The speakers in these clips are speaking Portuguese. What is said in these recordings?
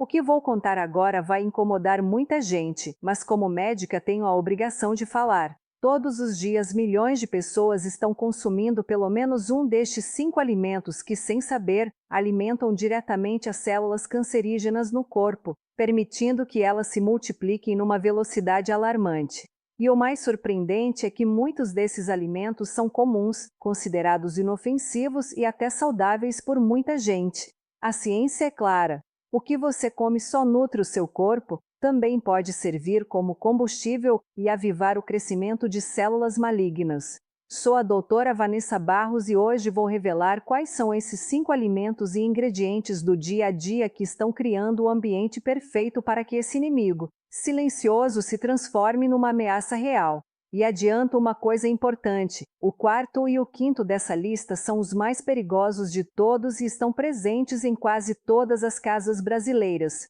O que vou contar agora vai incomodar muita gente, mas como médica tenho a obrigação de falar. Todos os dias milhões de pessoas estão consumindo pelo menos um destes 5 alimentos que, sem saber, alimentam diretamente as células cancerígenas no corpo, permitindo que elas se multipliquem numa velocidade alarmante. E o mais surpreendente é que muitos desses alimentos são comuns, considerados inofensivos e até saudáveis por muita gente. A ciência é clara. O que você come só nutre o seu corpo, também pode servir como combustível e avivar o crescimento de células malignas. Sou a doutora Vanessa Barros e hoje vou revelar quais são esses 5 alimentos e ingredientes do dia a dia que estão criando o ambiente perfeito para que esse inimigo, silencioso, se transforme numa ameaça real. E adianto uma coisa importante: o quarto e o quinto dessa lista são os mais perigosos de todos e estão presentes em quase todas as casas brasileiras.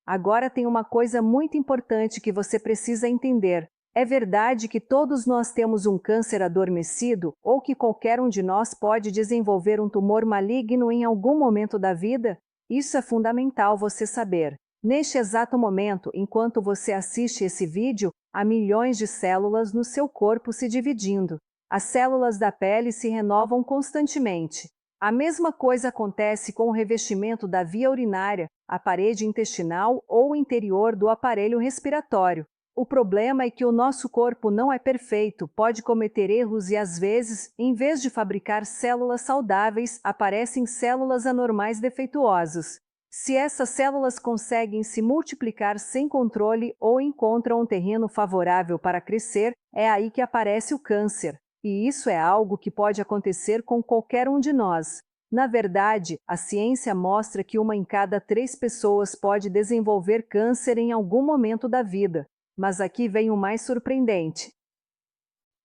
Agora tem uma coisa muito importante que você precisa entender. É verdade que todos nós temos um câncer adormecido ou que qualquer um de nós pode desenvolver um tumor maligno em algum momento da vida? Isso é fundamental você saber. Neste exato momento, enquanto você assiste esse vídeo, há milhões de células no seu corpo se dividindo. As células da pele se renovam constantemente. A mesma coisa acontece com o revestimento da via urinária, a parede intestinal ou o interior do aparelho respiratório. O problema é que o nosso corpo não é perfeito, pode cometer erros e às vezes, em vez de fabricar células saudáveis, aparecem células anormais defeituosas. Se essas células conseguem se multiplicar sem controle ou encontram um terreno favorável para crescer, é aí que aparece o câncer. E isso é algo que pode acontecer com qualquer um de nós. Na verdade, a ciência mostra que 1 em cada 3 pessoas pode desenvolver câncer em algum momento da vida. Mas aqui vem o mais surpreendente.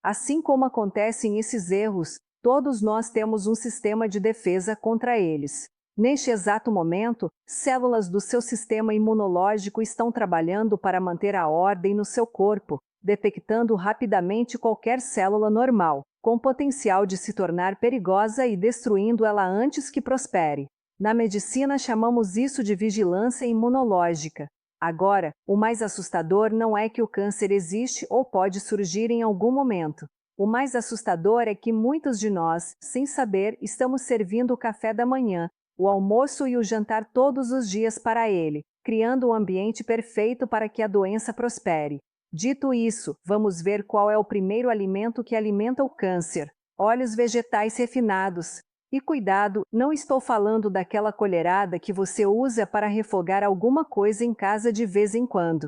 Assim como acontecem esses erros, todos nós temos um sistema de defesa contra eles. Neste exato momento, células do seu sistema imunológico estão trabalhando para manter a ordem no seu corpo, detectando rapidamente qualquer célula normal, com potencial de se tornar perigosa e destruindo ela antes que prospere. Na medicina chamamos isso de vigilância imunológica. Agora, o mais assustador não é que o câncer existe ou pode surgir em algum momento. O mais assustador é que muitos de nós, sem saber, estamos servindo o café da manhã, o almoço e o jantar todos os dias para ele, criando um ambiente perfeito para que a doença prospere. Dito isso, vamos ver qual é o primeiro alimento que alimenta o câncer: óleos vegetais refinados. E cuidado, não estou falando daquela colherada que você usa para refogar alguma coisa em casa de vez em quando.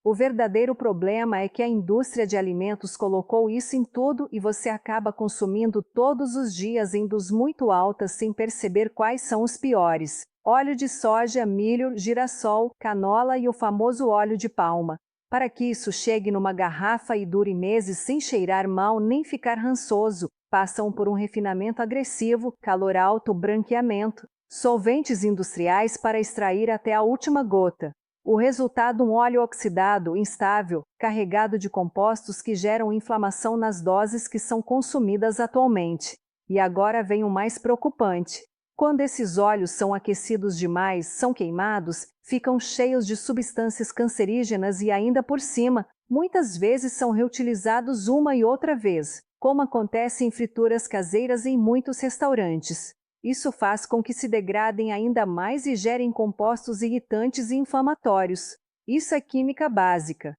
O verdadeiro problema é que a indústria de alimentos colocou isso em tudo e você acaba consumindo todos os dias em doses muito altas sem perceber quais são os piores: óleo de soja, milho, girassol, canola e o famoso óleo de palma. Para que isso chegue numa garrafa e dure meses sem cheirar mal nem ficar rançoso, passam por um refinamento agressivo, calor alto, branqueamento, solventes industriais para extrair até a última gota. O resultado: um óleo oxidado, instável, carregado de compostos que geram inflamação nas doses que são consumidas atualmente. E agora vem o mais preocupante. Quando esses óleos são aquecidos demais, são queimados, ficam cheios de substâncias cancerígenas e ainda por cima, muitas vezes são reutilizados uma e outra vez, como acontece em frituras caseiras em muitos restaurantes. Isso faz com que se degradem ainda mais e gerem compostos irritantes e inflamatórios. Isso é química básica.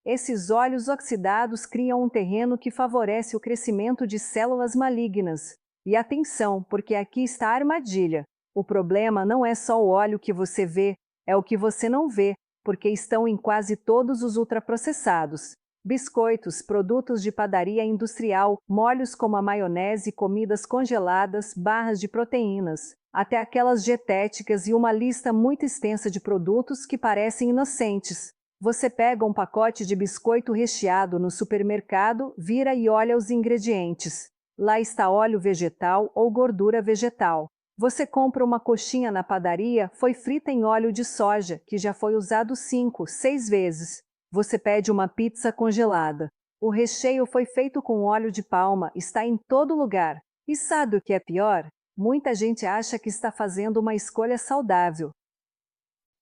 Esses óleos oxidados criam um terreno que favorece o crescimento de células malignas. E atenção, porque aqui está a armadilha. O problema não é só o óleo que você vê, é o que você não vê, porque estão em quase todos os ultraprocessados. Biscoitos, produtos de padaria industrial, molhos como a maionese, comidas congeladas, barras de proteínas, até aquelas dietéticas e uma lista muito extensa de produtos que parecem inocentes. Você pega um pacote de biscoito recheado no supermercado, vira e olha os ingredientes. Lá está óleo vegetal ou gordura vegetal. Você compra uma coxinha na padaria, foi frita em óleo de soja, que já foi usado 5, 6 vezes. Você pede uma pizza congelada. O recheio foi feito com óleo de palma, está em todo lugar. E sabe o que é pior? Muita gente acha que está fazendo uma escolha saudável.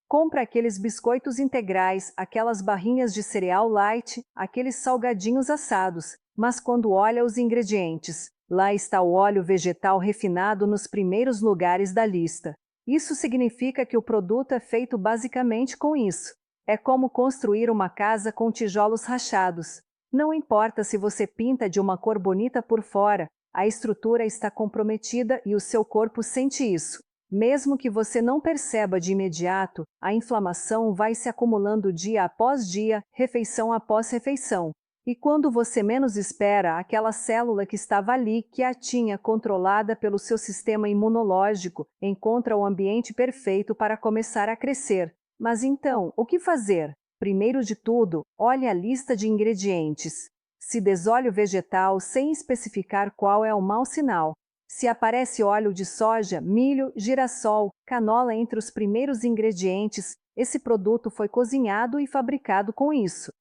Compra aqueles biscoitos integrais, aquelas barrinhas de cereal light, aqueles salgadinhos assados, mas quando olha os ingredientes, lá está o óleo vegetal refinado nos primeiros lugares da lista. Isso significa que o produto é feito basicamente com isso. É como construir uma casa com tijolos rachados. Não importa se você pinta de uma cor bonita por fora, a estrutura está comprometida e o seu corpo sente isso. Mesmo que você não perceba de imediato, a inflamação vai se acumulando dia após dia, refeição após refeição. E quando você menos espera, aquela célula que estava ali, quietinha, controlada pelo seu sistema imunológico, encontra o ambiente perfeito para começar a crescer. Mas então, o que fazer? Primeiro de tudo, olhe a lista de ingredientes. Se diz óleo vegetal sem especificar qual é o mau sinal. Se aparece óleo de soja, milho, girassol, canola entre os primeiros ingredientes, esse produto foi cozinhado e fabricado com isso.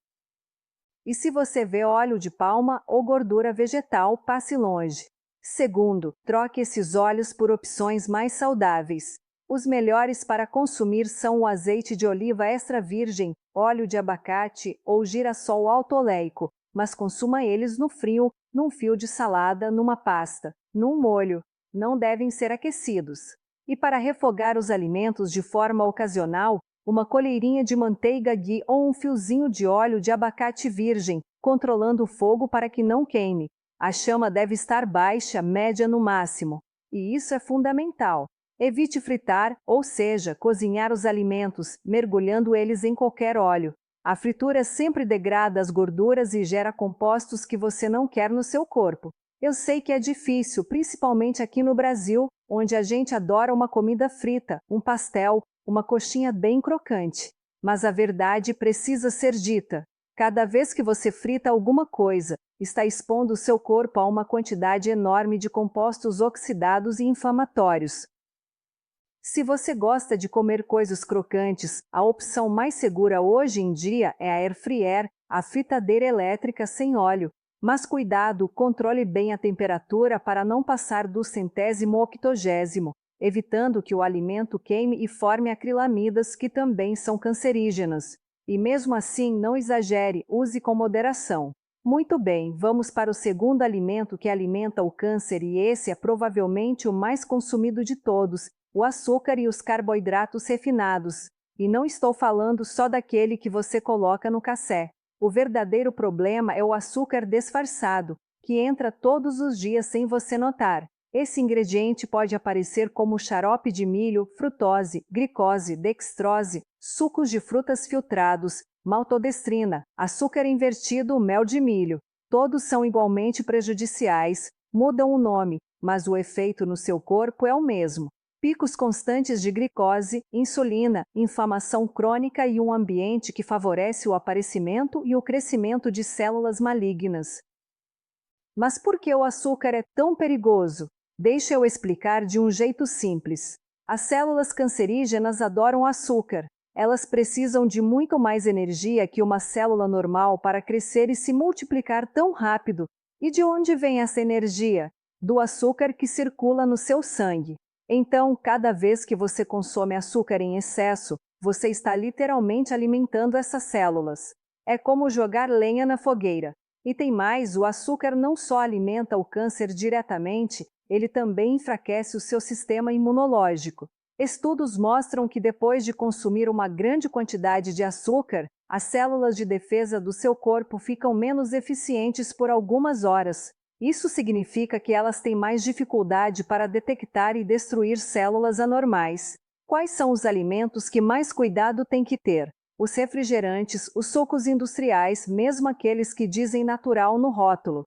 E se você vê óleo de palma ou gordura vegetal, passe longe. Segundo, troque esses óleos por opções mais saudáveis. Os melhores para consumir são o azeite de oliva extra virgem, óleo de abacate ou girassol alto oleico, mas consuma eles no frio, num fio de salada, numa pasta, num molho. Não devem ser aquecidos. E para refogar os alimentos de forma ocasional, uma colherinha de manteiga ghee ou um fiozinho de óleo de abacate virgem, controlando o fogo para que não queime. A chama deve estar baixa, média no máximo. E isso é fundamental. Evite fritar, ou seja, cozinhar os alimentos, mergulhando eles em qualquer óleo. A fritura sempre degrada as gorduras e gera compostos que você não quer no seu corpo. Eu sei que é difícil, principalmente aqui no Brasil, onde a gente adora uma comida frita, um pastel, uma coxinha bem crocante. Mas a verdade precisa ser dita. Cada vez que você frita alguma coisa, está expondo o seu corpo a uma quantidade enorme de compostos oxidados e inflamatórios. Se você gosta de comer coisas crocantes, a opção mais segura hoje em dia é a air fryer, a fritadeira elétrica sem óleo. Mas cuidado, controle bem a temperatura para não passar do 100º ou 80º, evitando que o alimento queime e forme acrilamidas que também são cancerígenas. E mesmo assim, não exagere, use com moderação. Muito bem, vamos para o segundo alimento que alimenta o câncer e esse é provavelmente o mais consumido de todos, o açúcar e os carboidratos refinados. E não estou falando só daquele que você coloca no café. O verdadeiro problema é o açúcar disfarçado, que entra todos os dias sem você notar. Esse ingrediente pode aparecer como xarope de milho, frutose, glicose, dextrose, sucos de frutas filtrados, maltodestrina, açúcar invertido, mel de milho. Todos são igualmente prejudiciais, mudam o nome, mas o efeito no seu corpo é o mesmo. Picos constantes de glicose, insulina, inflamação crônica e um ambiente que favorece o aparecimento e o crescimento de células malignas. Mas por que o açúcar é tão perigoso? Deixa eu explicar de um jeito simples. As células cancerígenas adoram açúcar. Elas precisam de muito mais energia que uma célula normal para crescer e se multiplicar tão rápido. E de onde vem essa energia? Do açúcar que circula no seu sangue. Então, cada vez que você consome açúcar em excesso, você está literalmente alimentando essas células. É como jogar lenha na fogueira. E tem mais, o açúcar não só alimenta o câncer diretamente, ele também enfraquece o seu sistema imunológico. Estudos mostram que depois de consumir uma grande quantidade de açúcar, as células de defesa do seu corpo ficam menos eficientes por algumas horas. Isso significa que elas têm mais dificuldade para detectar e destruir células anormais. Quais são os alimentos que mais cuidado tem que ter? Os refrigerantes, os sucos industriais, mesmo aqueles que dizem natural no rótulo.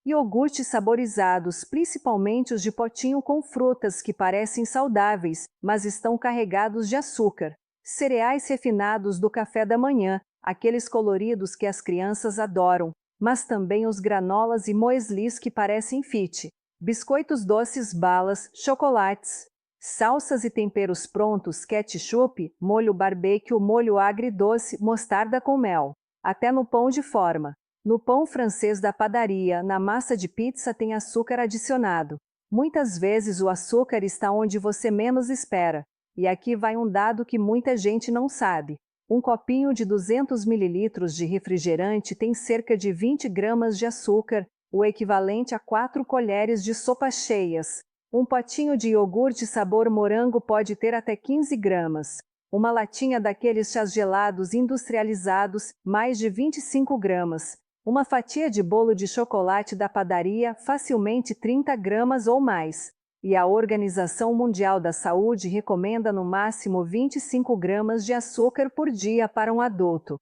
Iogurtes saborizados, principalmente os de potinho com frutas que parecem saudáveis, mas estão carregados de açúcar. Cereais refinados do café da manhã, aqueles coloridos que as crianças adoram, mas também os granolas e mueslis que parecem fit. Biscoitos doces, balas, chocolates. Salsas e temperos prontos, ketchup, molho barbecue, molho agridoce, mostarda com mel. Até no pão de forma. No pão francês da padaria, na massa de pizza tem açúcar adicionado. Muitas vezes o açúcar está onde você menos espera. E aqui vai um dado que muita gente não sabe. Um copinho de 200 mililitros de refrigerante tem cerca de 20 gramas de açúcar, o equivalente a 4 colheres de sopa cheias. Um potinho de iogurte sabor morango pode ter até 15 gramas. Uma latinha daqueles chás gelados industrializados, mais de 25 gramas. Uma fatia de bolo de chocolate da padaria, facilmente 30 gramas ou mais. E a Organização Mundial da Saúde recomenda no máximo 25 gramas de açúcar por dia para um adulto.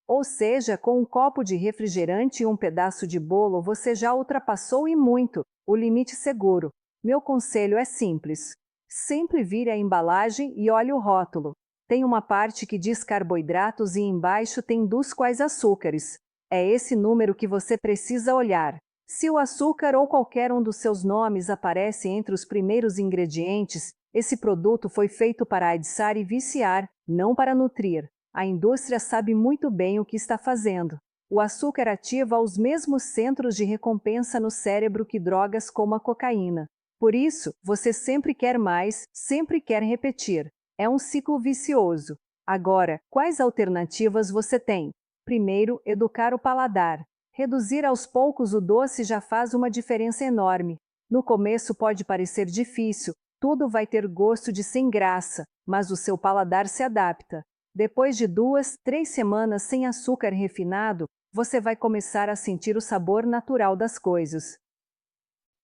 Ou seja, com um copo de refrigerante e um pedaço de bolo você já ultrapassou e muito o limite seguro. Meu conselho é simples. Sempre vire a embalagem e olhe o rótulo. Tem uma parte que diz carboidratos e embaixo tem dos quais açúcares. É esse número que você precisa olhar. Se o açúcar ou qualquer um dos seus nomes aparece entre os primeiros ingredientes, esse produto foi feito para adiçar e viciar, não para nutrir. A indústria sabe muito bem o que está fazendo. O açúcar ativa os mesmos centros de recompensa no cérebro que drogas como a cocaína. Por isso, você sempre quer mais, sempre quer repetir. É um ciclo vicioso. Agora, quais alternativas você tem? Primeiro, educar o paladar. Reduzir aos poucos o doce já faz uma diferença enorme. No começo pode parecer difícil, tudo vai ter gosto de sem graça, mas o seu paladar se adapta. Depois de 2, 3 semanas sem açúcar refinado, você vai começar a sentir o sabor natural das coisas.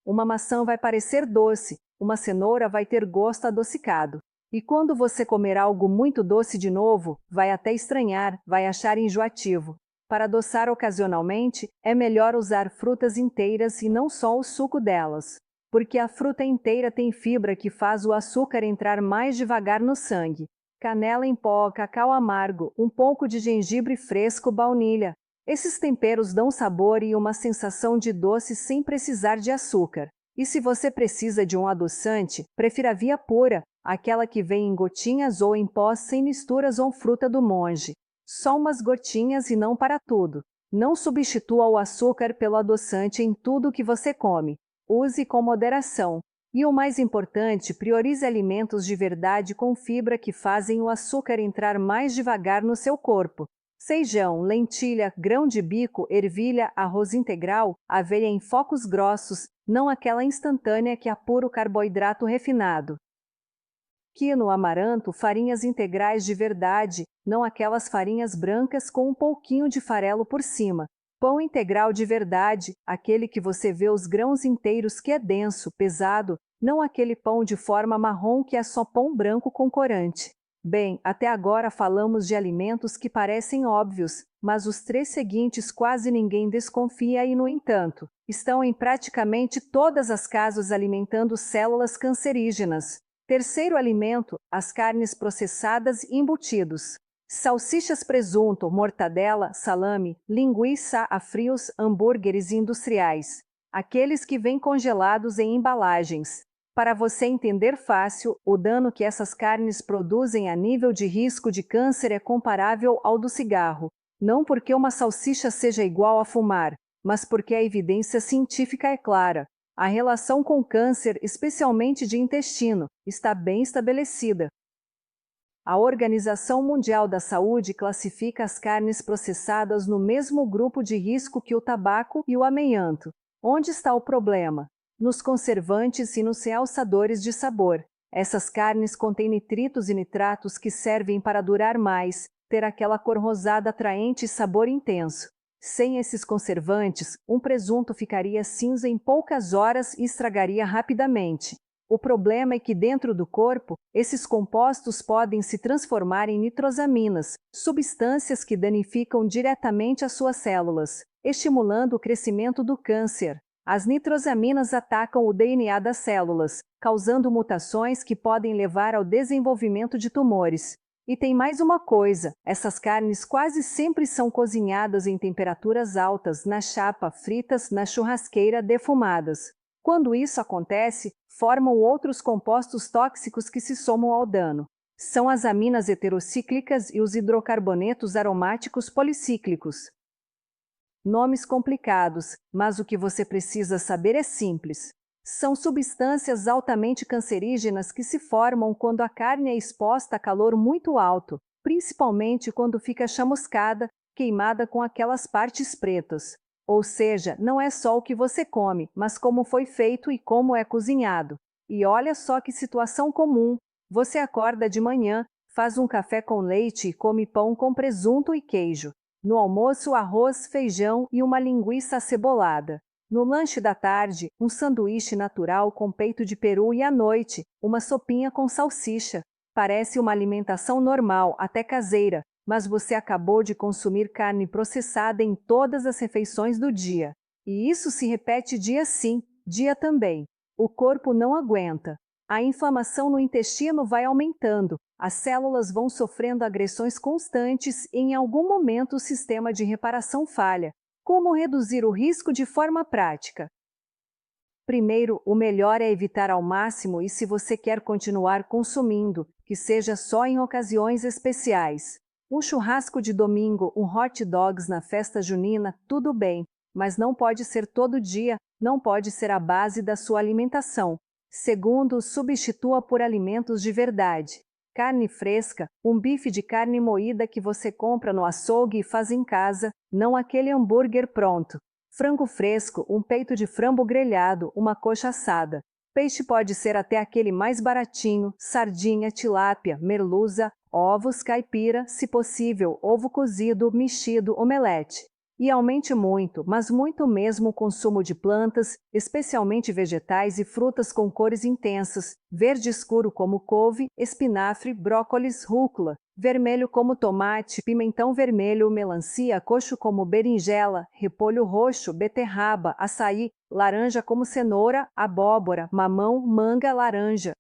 Uma maçã vai parecer doce, uma cenoura vai ter gosto adocicado. E quando você comer algo muito doce de novo, vai até estranhar, vai achar enjoativo. Para adoçar ocasionalmente, é melhor usar frutas inteiras e não só o suco delas. Porque a fruta inteira tem fibra que faz o açúcar entrar mais devagar no sangue. Canela em pó, cacau amargo, um pouco de gengibre fresco, baunilha. Esses temperos dão sabor e uma sensação de doce sem precisar de açúcar. E se você precisa de um adoçante, prefira a via pura, aquela que vem em gotinhas ou em pó sem misturas ou fruta do monge. Só umas gotinhas e não para tudo. Não substitua o açúcar pelo adoçante em tudo que você come. Use com moderação. E o mais importante, priorize alimentos de verdade com fibra que fazem o açúcar entrar mais devagar no seu corpo. Feijão, lentilha, grão de bico, ervilha, arroz integral, aveia em focos grossos, não aquela instantânea que apura o carboidrato refinado. Quino, amaranto, farinhas integrais de verdade, não aquelas farinhas brancas com um pouquinho de farelo por cima. Pão integral de verdade, aquele que você vê os grãos inteiros que é denso, pesado, não aquele pão de forma marrom que é só pão branco com corante. Bem, até agora falamos de alimentos que parecem óbvios, mas os 3 seguintes quase ninguém desconfia e, no entanto, estão em praticamente todas as casas alimentando células cancerígenas. Terceiro alimento, as carnes processadas e embutidos. Salsichas, presunto, mortadela, salame, linguiça a frios, hambúrgueres industriais. Aqueles que vêm congelados em embalagens. Para você entender fácil, o dano que essas carnes produzem a nível de risco de câncer é comparável ao do cigarro. Não porque uma salsicha seja igual a fumar, mas porque a evidência científica é clara. A relação com câncer, especialmente de intestino, está bem estabelecida. A Organização Mundial da Saúde classifica as carnes processadas no mesmo grupo de risco que o tabaco e o amianto. Onde está o problema? Nos conservantes e nos realçadores de sabor. Essas carnes contêm nitritos e nitratos que servem para durar mais, ter aquela cor rosada atraente e sabor intenso. Sem esses conservantes, um presunto ficaria cinza em poucas horas e estragaria rapidamente. O problema é que dentro do corpo, esses compostos podem se transformar em nitrosaminas, substâncias que danificam diretamente as suas células, estimulando o crescimento do câncer. As nitrosaminas atacam o DNA das células, causando mutações que podem levar ao desenvolvimento de tumores. E tem mais uma coisa, essas carnes quase sempre são cozinhadas em temperaturas altas, na chapa, fritas, na churrasqueira, defumadas. Quando isso acontece, formam outros compostos tóxicos que se somam ao dano. São as aminas heterocíclicas e os hidrocarbonetos aromáticos policíclicos. Nomes complicados, mas o que você precisa saber é simples. São substâncias altamente cancerígenas que se formam quando a carne é exposta a calor muito alto, principalmente quando fica chamuscada, queimada com aquelas partes pretas. Ou seja, não é só o que você come, mas como foi feito e como é cozinhado. E olha só que situação comum. Você acorda de manhã, faz um café com leite e come pão com presunto e queijo. No almoço, arroz, feijão e uma linguiça acebolada. No lanche da tarde, um sanduíche natural com peito de peru e à noite, uma sopinha com salsicha. Parece uma alimentação normal, até caseira, mas você acabou de consumir carne processada em todas as refeições do dia. E isso se repete dia sim, dia também. O corpo não aguenta. A inflamação no intestino vai aumentando, as células vão sofrendo agressões constantes e em algum momento o sistema de reparação falha. Como reduzir o risco de forma prática? Primeiro, o melhor é evitar ao máximo e se você quer continuar consumindo, que seja só em ocasiões especiais. Um churrasco de domingo, um hot dogs na festa junina, tudo bem, mas não pode ser todo dia, não pode ser a base da sua alimentação. Segundo, substitua por alimentos de verdade. Carne fresca, um bife de carne moída que você compra no açougue e faz em casa, não aquele hambúrguer pronto. Frango fresco, um peito de frango grelhado, uma coxa assada. Peixe pode ser até aquele mais baratinho, sardinha, tilápia, merluza, ovos, caipira, se possível, ovo cozido, mexido, omelete. E aumente muito, mas muito mesmo o consumo de plantas, especialmente vegetais e frutas com cores intensas, verde escuro como couve, espinafre, brócolis, rúcula, vermelho como tomate, pimentão vermelho, melancia, coxo como berinjela, repolho roxo, beterraba, açaí, laranja como cenoura, abóbora, mamão, manga, laranja.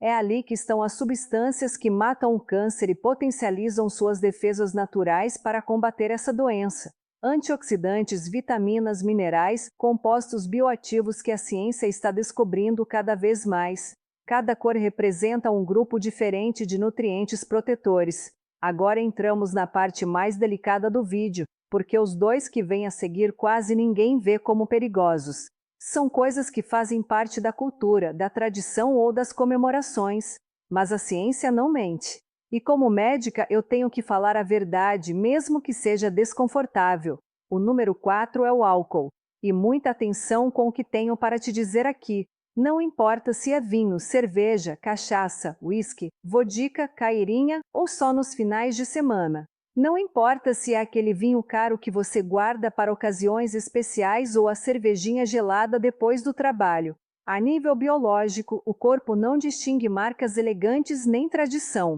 É ali que estão as substâncias que matam o câncer e potencializam suas defesas naturais para combater essa doença. Antioxidantes, vitaminas, minerais, compostos bioativos que a ciência está descobrindo cada vez mais. Cada cor representa um grupo diferente de nutrientes protetores. Agora entramos na parte mais delicada do vídeo, porque os dois que vêm a seguir quase ninguém vê como perigosos. São coisas que fazem parte da cultura, da tradição ou das comemorações. Mas a ciência não mente. E como médica, eu tenho que falar a verdade, mesmo que seja desconfortável. O número 4 é o álcool. E muita atenção com o que tenho para te dizer aqui. Não importa se é vinho, cerveja, cachaça, uísque, vodka, cairinha ou só nos finais de semana. Não importa se é aquele vinho caro que você guarda para ocasiões especiais ou a cervejinha gelada depois do trabalho. A nível biológico, o corpo não distingue marcas elegantes nem tradição.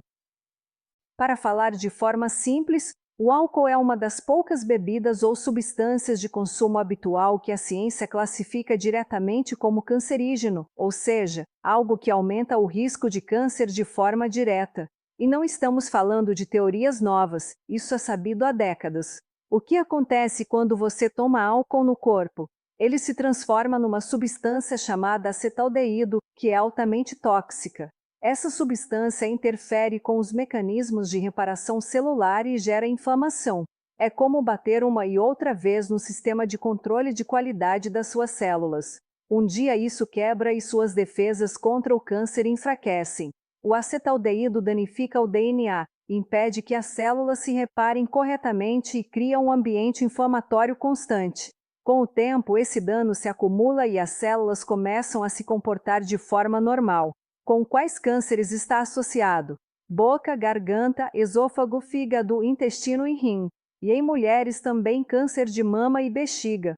Para falar de forma simples, o álcool é uma das poucas bebidas ou substâncias de consumo habitual que a ciência classifica diretamente como cancerígeno, ou seja, algo que aumenta o risco de câncer de forma direta. E não estamos falando de teorias novas, isso é sabido há décadas. O que acontece quando você toma álcool no corpo? Ele se transforma numa substância chamada acetaldeído, que é altamente tóxica. Essa substância interfere com os mecanismos de reparação celular e gera inflamação. É como bater uma e outra vez no sistema de controle de qualidade das suas células. Um dia isso quebra e suas defesas contra o câncer enfraquecem. O acetaldeído danifica o DNA, impede que as células se reparem corretamente e cria um ambiente inflamatório constante. Com o tempo, esse dano se acumula e as células começam a se comportar de forma normal. Com quais cânceres está associado? Boca, garganta, esôfago, fígado, intestino e rim. E em mulheres também câncer de mama e bexiga.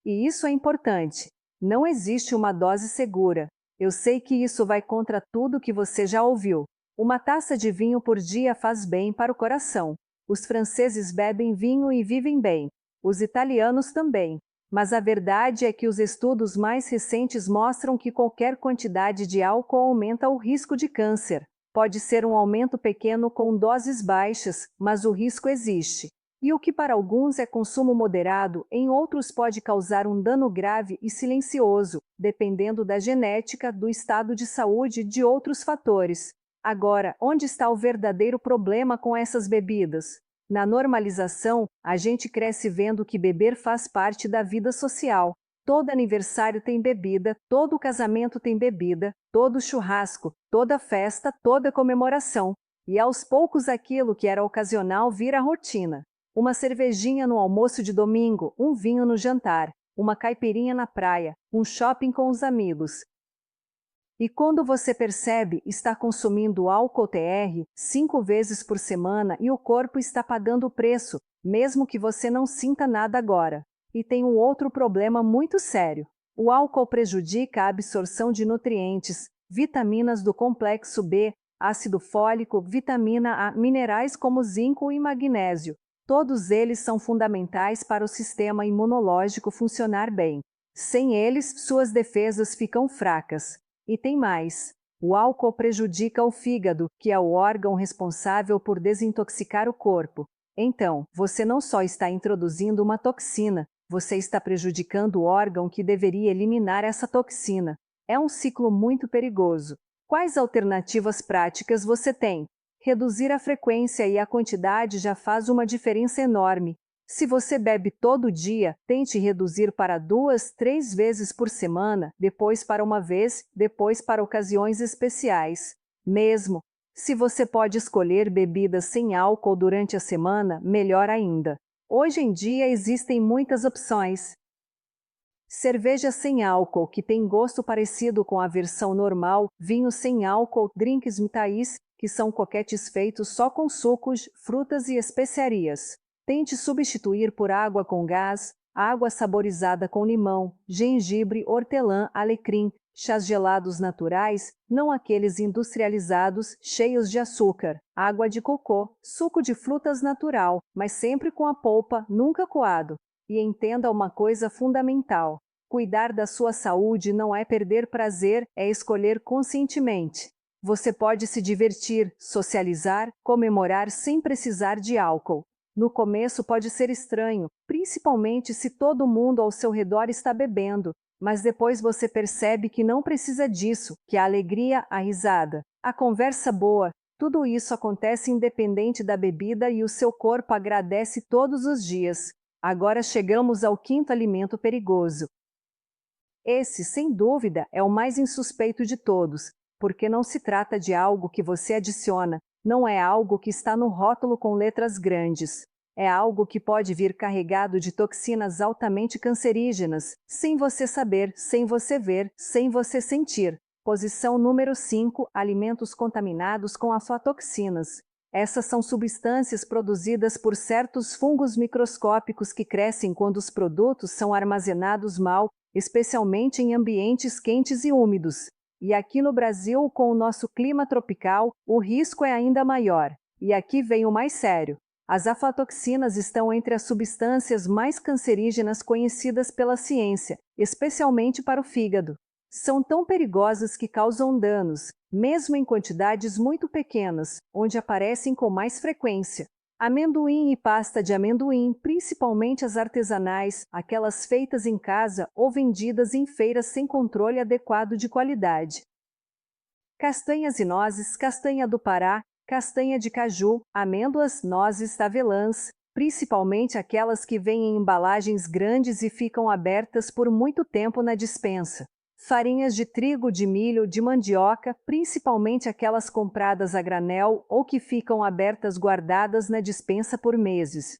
E isso é importante. Não existe uma dose segura. Eu sei que isso vai contra tudo que você já ouviu. Uma taça de vinho por dia faz bem para o coração. Os franceses bebem vinho e vivem bem. Os italianos também. Mas a verdade é que os estudos mais recentes mostram que qualquer quantidade de álcool aumenta o risco de câncer. Pode ser um aumento pequeno com doses baixas, mas o risco existe. E o que para alguns é consumo moderado, em outros pode causar um dano grave e silencioso, dependendo da genética, do estado de saúde e de outros fatores. Agora, onde está o verdadeiro problema com essas bebidas? Na normalização, a gente cresce vendo que beber faz parte da vida social. Todo aniversário tem bebida, todo casamento tem bebida, todo churrasco, toda festa, toda comemoração. E aos poucos aquilo que era ocasional vira rotina. Uma cervejinha no almoço de domingo, um vinho no jantar, uma caipirinha na praia, um shopping com os amigos. E quando você percebe, está consumindo álcool TR 5 vezes por semana e o corpo está pagando o preço, mesmo que você não sinta nada agora. E tem um outro problema muito sério. O álcool prejudica a absorção de nutrientes, vitaminas do complexo B, ácido fólico, vitamina A, minerais como zinco e magnésio. Todos eles são fundamentais para o sistema imunológico funcionar bem. Sem eles, suas defesas ficam fracas. E tem mais. O álcool prejudica o fígado, que é o órgão responsável por desintoxicar o corpo. Então, você não só está introduzindo uma toxina, você está prejudicando o órgão que deveria eliminar essa toxina. É um ciclo muito perigoso. Quais alternativas práticas você tem? Reduzir a frequência e a quantidade já faz uma diferença enorme. Se você bebe todo dia, tente reduzir para 2, 3 vezes por semana, depois para uma vez, depois para ocasiões especiais. Mesmo se você pode escolher bebidas sem álcool durante a semana, melhor ainda. Hoje em dia existem muitas opções. Cerveja sem álcool, que tem gosto parecido com a versão normal, vinho sem álcool, drinks mitais, que são coquetes feitos só com sucos, frutas e especiarias. Tente substituir por água com gás, água saborizada com limão, gengibre, hortelã, alecrim, chás gelados naturais, não aqueles industrializados, cheios de açúcar, água de cocô, suco de frutas natural, mas sempre com a polpa, nunca coado. E entenda uma coisa fundamental: cuidar da sua saúde não é perder prazer, é escolher conscientemente. Você pode se divertir, socializar, comemorar sem precisar de álcool. No começo pode ser estranho, principalmente se todo mundo ao seu redor está bebendo, mas depois você percebe que não precisa disso, que a alegria, a risada, a conversa boa, tudo isso acontece independente da bebida e o seu corpo agradece todos os dias. Agora chegamos ao quinto alimento perigoso. Esse, sem dúvida, é o mais insuspeito de todos, porque não se trata de algo que você adiciona, não é algo que está no rótulo com letras grandes. É algo que pode vir carregado de toxinas altamente cancerígenas, sem você saber, sem você ver, sem você sentir. Posição número 5: alimentos contaminados com aflatoxinas. Essas são substâncias produzidas por certos fungos microscópicos que crescem quando os produtos são armazenados mal, especialmente em ambientes quentes e úmidos. E aqui no Brasil, com o nosso clima tropical, o risco é ainda maior. E aqui vem o mais sério. As aflatoxinas estão entre as substâncias mais cancerígenas conhecidas pela ciência, especialmente para o fígado. São tão perigosas que causam danos, mesmo em quantidades muito pequenas, onde aparecem com mais frequência. Amendoim e pasta de amendoim, principalmente as artesanais, aquelas feitas em casa ou vendidas em feiras sem controle adequado de qualidade. Castanhas e nozes, castanha do Pará, castanha de caju, amêndoas, nozes, avelãs, principalmente aquelas que vêm em embalagens grandes e ficam abertas por muito tempo na despensa. Farinhas de trigo, de milho, de mandioca, principalmente aquelas compradas a granel ou que ficam abertas guardadas na despensa por meses.